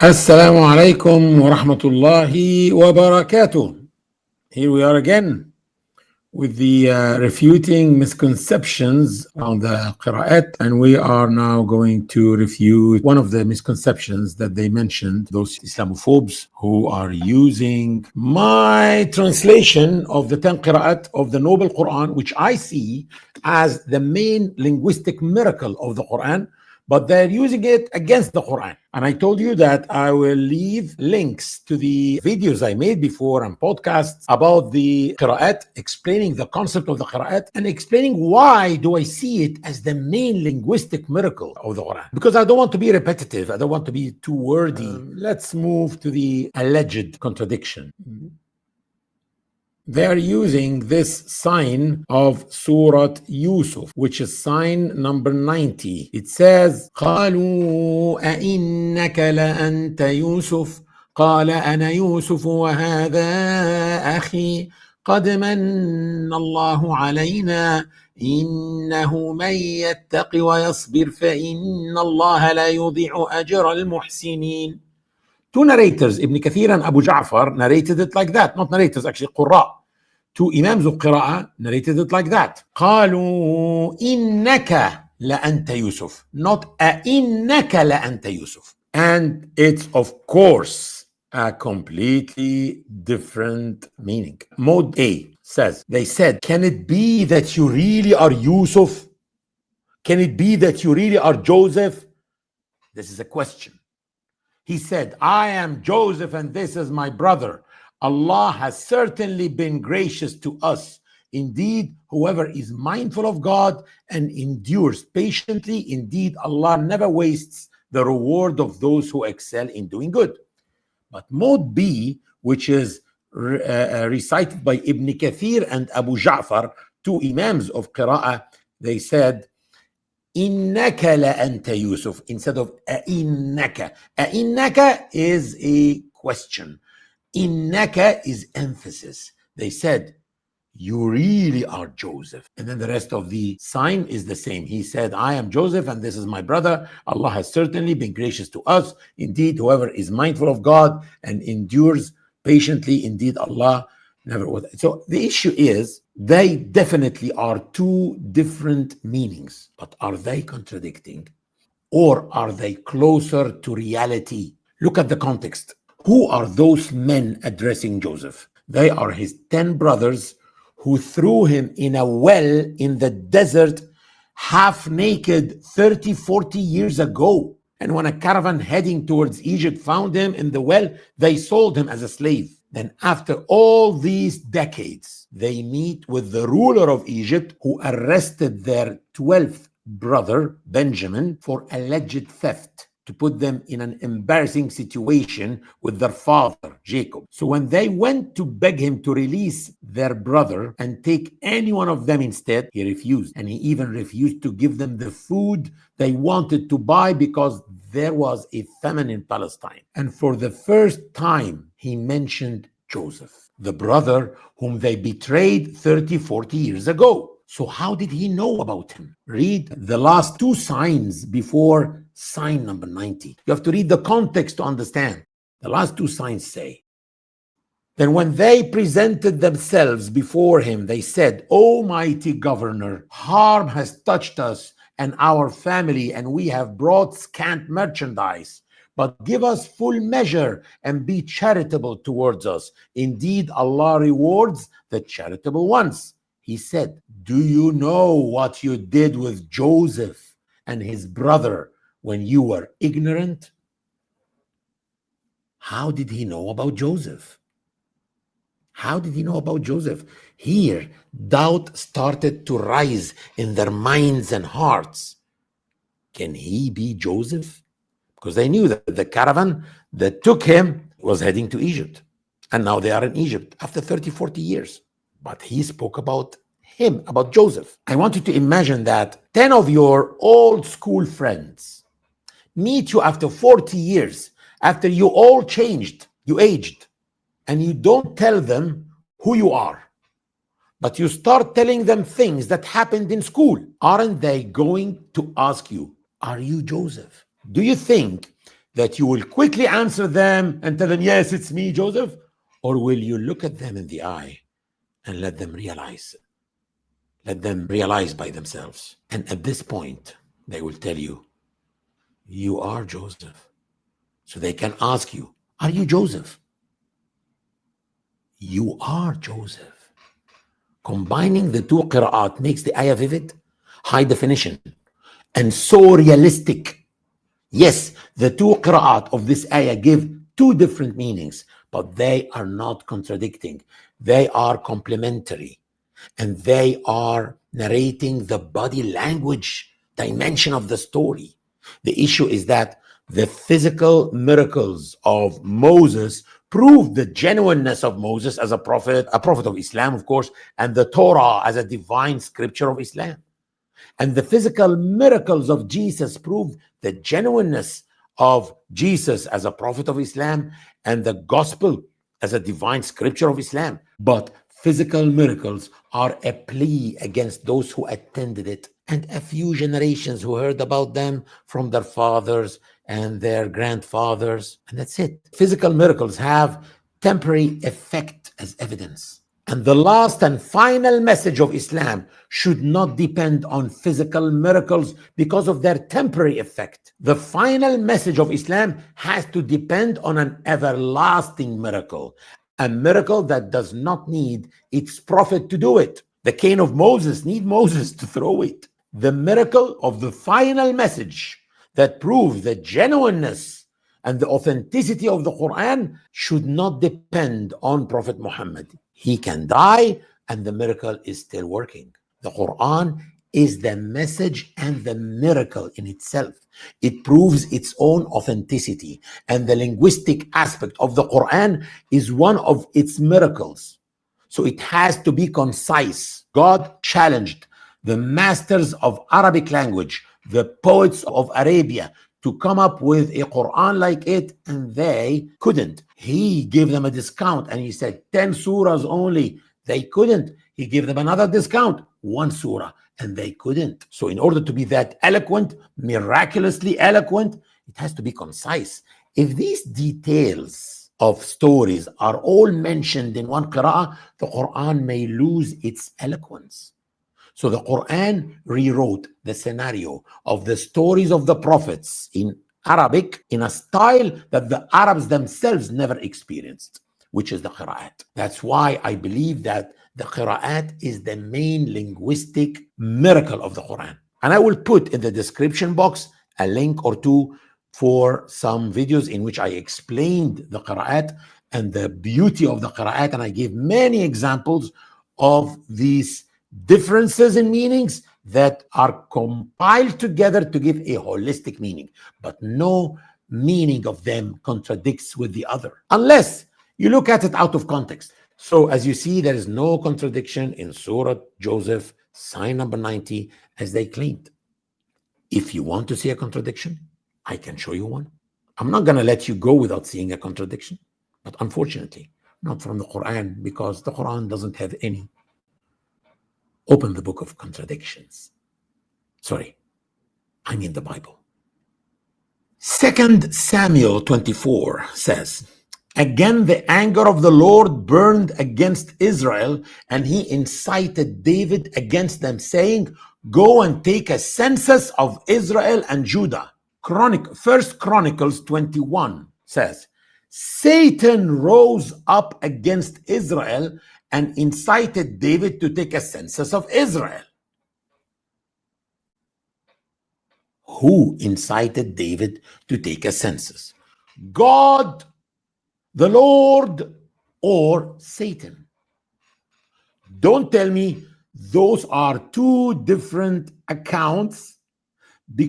Assalamu alaikum wa rahmatullahi wa barakatuh. Here we are again with the refuting misconceptions on the Qira'at, and we are now going to refute one of the misconceptions that they mentioned, those Islamophobes who are using my translation of the 10 Qira'at of the Noble Qur'an, which I see as the main linguistic miracle of the Qur'an, but they're using it against the Qur'an. And I told you that I will leave links to the videos I made before and podcasts about the Qira'at, explaining the concept of the Qira'at and explaining why do I see it as the main linguistic miracle of the Qur'an. Because I don't want to be repetitive. I don't want to be too wordy. Let's move to the alleged contradiction. They are using this sign of surat Yusuf, which is sign number 90. It says, قالوا أئنك لأنت يوسف قال أنا يوسف وهذا أخي قد من الله علينا إنه من يتق ويصبر فإن الله لا يضيع أجر المحسنين. Two narrators, Ibn Kathir and Abu Ja'far, narrated it like that. Not narrators, actually, Qur'an. Two Imams of Qira'at narrated it like that. قالوا إنك لأنت يوسف. Not أئنك لأنت يوسف. And it's, of course, a completely different meaning. Mode A says, they said, can it be that you really are Yusuf? Can it be that you really are Joseph? This is a question. He said, I am Joseph and this is my brother. Allah has certainly been gracious to us. Indeed, whoever is mindful of God and endures patiently, indeed, Allah never wastes the reward of those who excel in doing good. But mode B, which is recited by Ibn Kathir and Abu Ja'far, two Imams of Qira'ah, they said, إِنَّكَ لَأَنْتَ يُوسُف, instead of أَئِنَّكَ. أَئِنَّكَ is a question. Innaka is emphasis. They said, you really are Joseph. And then the rest of the sign is the same. He said, I am Joseph and this is my brother. Allah has certainly been gracious to us. Indeed, whoever is mindful of God and endures patiently, indeed Allah never was. So the issue is, they definitely are two different meanings. But are they contradicting? Or are they closer to reality? Look at the context. Who are those men addressing Joseph? They are his 10 brothers who threw him in a well in the desert, half naked, 30, 40 years ago. And when a caravan heading towards Egypt found him in the well, they sold him as a slave. Then after all these decades, they meet with the ruler of Egypt who arrested their 12th brother, Benjamin, for alleged theft, to put them in an embarrassing situation with their father, Jacob. So when they went to beg him to release their brother and take any one of them instead, he refused. And he even refused to give them the food they wanted to buy because there was a famine in Palestine. And for the first time, he mentioned Joseph, the brother whom they betrayed 30, 40 years ago. So how did he know about him? Read the last two signs before sign number 90. You have to read the context to understand. The last two signs say, then when they presented themselves before him, they said, O mighty governor, harm has touched us and our family, and we have brought scant merchandise. But give us full measure and be charitable towards us. Indeed, Allah rewards the charitable ones. He said, do you know what you did with Joseph and his brother when you were ignorant? How did he know about Joseph? How did he know about Joseph? Here, doubt started to rise in their minds and hearts. Can he be Joseph? Because they knew that the caravan that took him was heading to Egypt. And now they are in Egypt after 30, 40 years. But he spoke about him, about Joseph. I want you to imagine that 10 of your old school friends meet you after 40 years, after you all changed, you aged, and you don't tell them who you are, but you start telling them things that happened in school. Aren't they going to ask you, are you Joseph? Do you think that you will quickly answer them and tell them, yes, it's me, Joseph? Or will you look at them in the eye and let them realize by themselves? And at this point, they will tell you, you are Joseph. So they can ask you, are you Joseph? You are Joseph. Combining the two qira'at makes the ayah vivid, high definition, and so realistic. Yes, the two qira'at of this ayah give two different meanings, but they are not contradicting. They are complementary, and they are narrating the body language dimension of the story. The issue is that the physical miracles of Moses prove the genuineness of Moses as a prophet of Islam, of course, and the Torah as a divine scripture of Islam. And the physical miracles of Jesus prove the genuineness of Jesus as a prophet of Islam and the gospel as a divine scripture of Islam. But physical miracles are a plea against those who attended it and a few generations who heard about them from their fathers and their grandfathers. And that's it. Physical miracles have temporary effect as evidence. And the last and final message of Islam should not depend on physical miracles because of their temporary effect. The final message of Islam has to depend on an everlasting miracle, a miracle that does not need its prophet to do it. The cane of Moses needs Moses to throw it. The miracle of the final message that proves the genuineness and the authenticity of the Qur'an should not depend on Prophet Muhammad. He can die and the miracle is still working. The Qur'an is the message and the miracle in itself. It proves its own authenticity, and the linguistic aspect of the Qur'an is one of its miracles. So it has to be concise. God challenged the masters of Arabic language, the poets of Arabia, to come up with a Qur'an like it, and they couldn't. He gave them a discount and he said 10 surahs only. They couldn't. He gave them another discount, 1 surah, and they couldn't. So in order to be that eloquent, miraculously eloquent, it has to be concise. If these details of stories are all mentioned in one qira'ah, the Qur'an may lose its eloquence. So the Qur'an rewrote the scenario of the stories of the prophets in Arabic in a style that the Arabs themselves never experienced, which is the Qira'at. That's why I believe that the Qira'at is the main linguistic miracle of the Qur'an. And I will put in the description box a link or two for some videos in which I explained the Qira'at and the beauty of the Qira'at, and I gave many examples of these differences in meanings that are compiled together to give a holistic meaning, but no meaning of them contradicts with the other unless you look at it out of context. So as you see, there is no contradiction in Surah Joseph, sign number 90, as they claimed. If you want to see a contradiction, I can show you one. I'm not going to let you go without seeing a contradiction, but unfortunately not from the Quran, because the Quran doesn't have any. Open the book of contradictions. Sorry, I mean the Bible. 2 Samuel 24 says, again the anger of the Lord burned against Israel, and he incited David against them, saying, go and take a census of Israel and Judah. 1 Chronicles 21 says, Satan rose up against Israel and incited David to take a census of Israel. Who incited David to take a census? God, the Lord, or Satan? Don't tell me those are two different accounts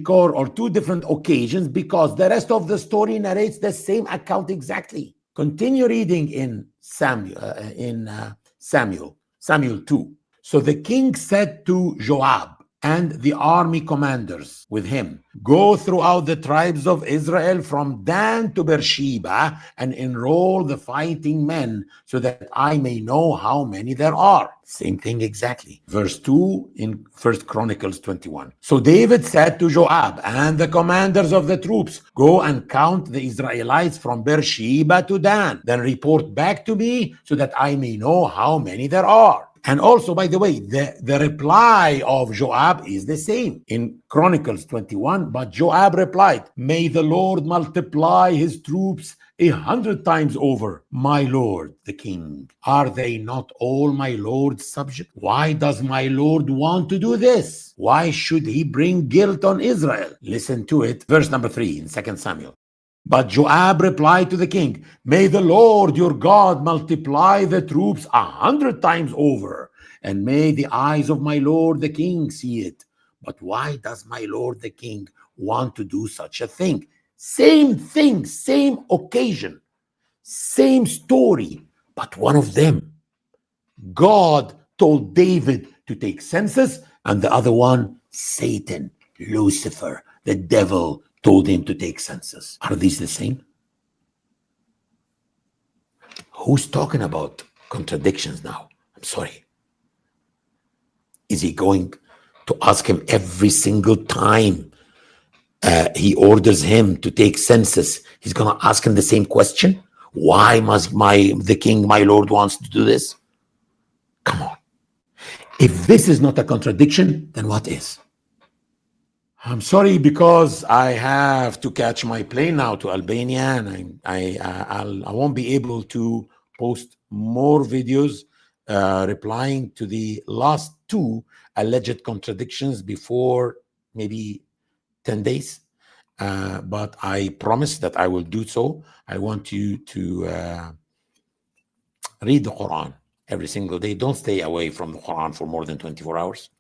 or two different occasions, because the rest of the story narrates the same account exactly. Continue reading in Samuel 2. So the king said to Joab, and the army commanders with him, go throughout the tribes of Israel from Dan to Beersheba and enroll the fighting men so that I may know how many there are. Same thing exactly. Verse 2 in 1 Chronicles 21. So David said to Joab and the commanders of the troops, go and count the Israelites from Beersheba to Dan. Then report back to me so that I may know how many there are. And also, by the way, the reply of Joab is the same in Chronicles 21. But Joab replied, may the Lord multiply his troops 100 times over, my lord, the king. Are they not all my lord's subjects? Why does my lord want to do this? Why should he bring guilt on Israel? Listen to it. Verse number 3 in 2 Samuel. But Joab replied to the king, may the Lord your God multiply the troops 100 times over, and may the eyes of my lord the king see it. But why does my lord the king want to do such a thing? Same thing, same occasion, same story, but one of them, God told David to take census, and the other one, Satan, Lucifer, the devil, told him to take census. Are these the same? Who's talking about contradictions now? I'm sorry. Is he going to ask him every single time he orders him to take census? He's going to ask him the same question? Why must the king, my lord, wants to do this? Come on. If this is not a contradiction, then what is? I'm sorry, because I have to catch my plane now to Albania, and I won't be able to post more videos replying to the last 2 alleged contradictions before maybe 10 days. But I promise that I will do so. I want you to read the Qur'an every single day. Don't stay away from the Qur'an for more than 24 hours.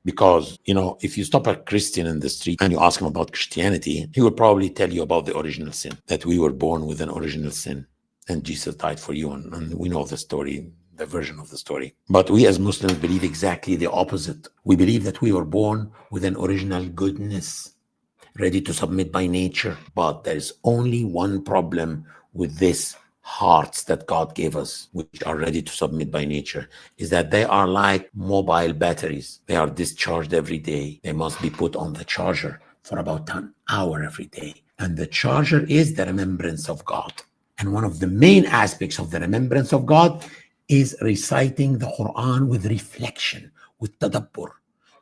Because, if you stop a Christian in the street and you ask him about Christianity, he will probably tell you about the original sin, that we were born with an original sin and Jesus died for you. And we know the story, the version of the story. But we as Muslims believe exactly the opposite. We believe that we were born with an original goodness, ready to submit by nature. But there is only one problem with this hearts that God gave us, which are ready to submit by nature, is that they are like mobile batteries. They are discharged every day. They must be put on the charger for about an hour every day. And the charger is the remembrance of God. And one of the main aspects of the remembrance of God is reciting the Qur'an with reflection, with tadabur.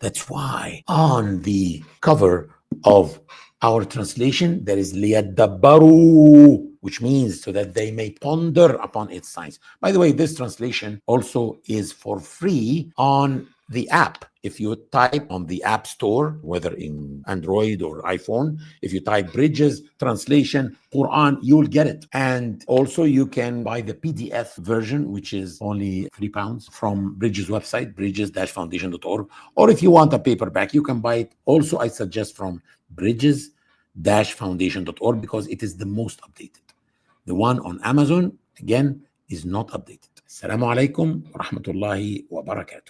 That's why on the cover of our translation, there is liyadabbaru, which means so that they may ponder upon its signs. By the way, this translation also is for free on the app. If you type on the App Store, whether in Android or iPhone, if you type Bridges Translation Qur'an, you'll get it. And also you can buy the PDF version, which is only £3 from Bridges website, bridges-foundation.org. Or if you want a paperback, you can buy it. Also, I suggest from bridges-foundation.org because it is the most updated. The one on Amazon, again, is not updated. Assalamu alaikum wa rahmatullahi wa barakatuh.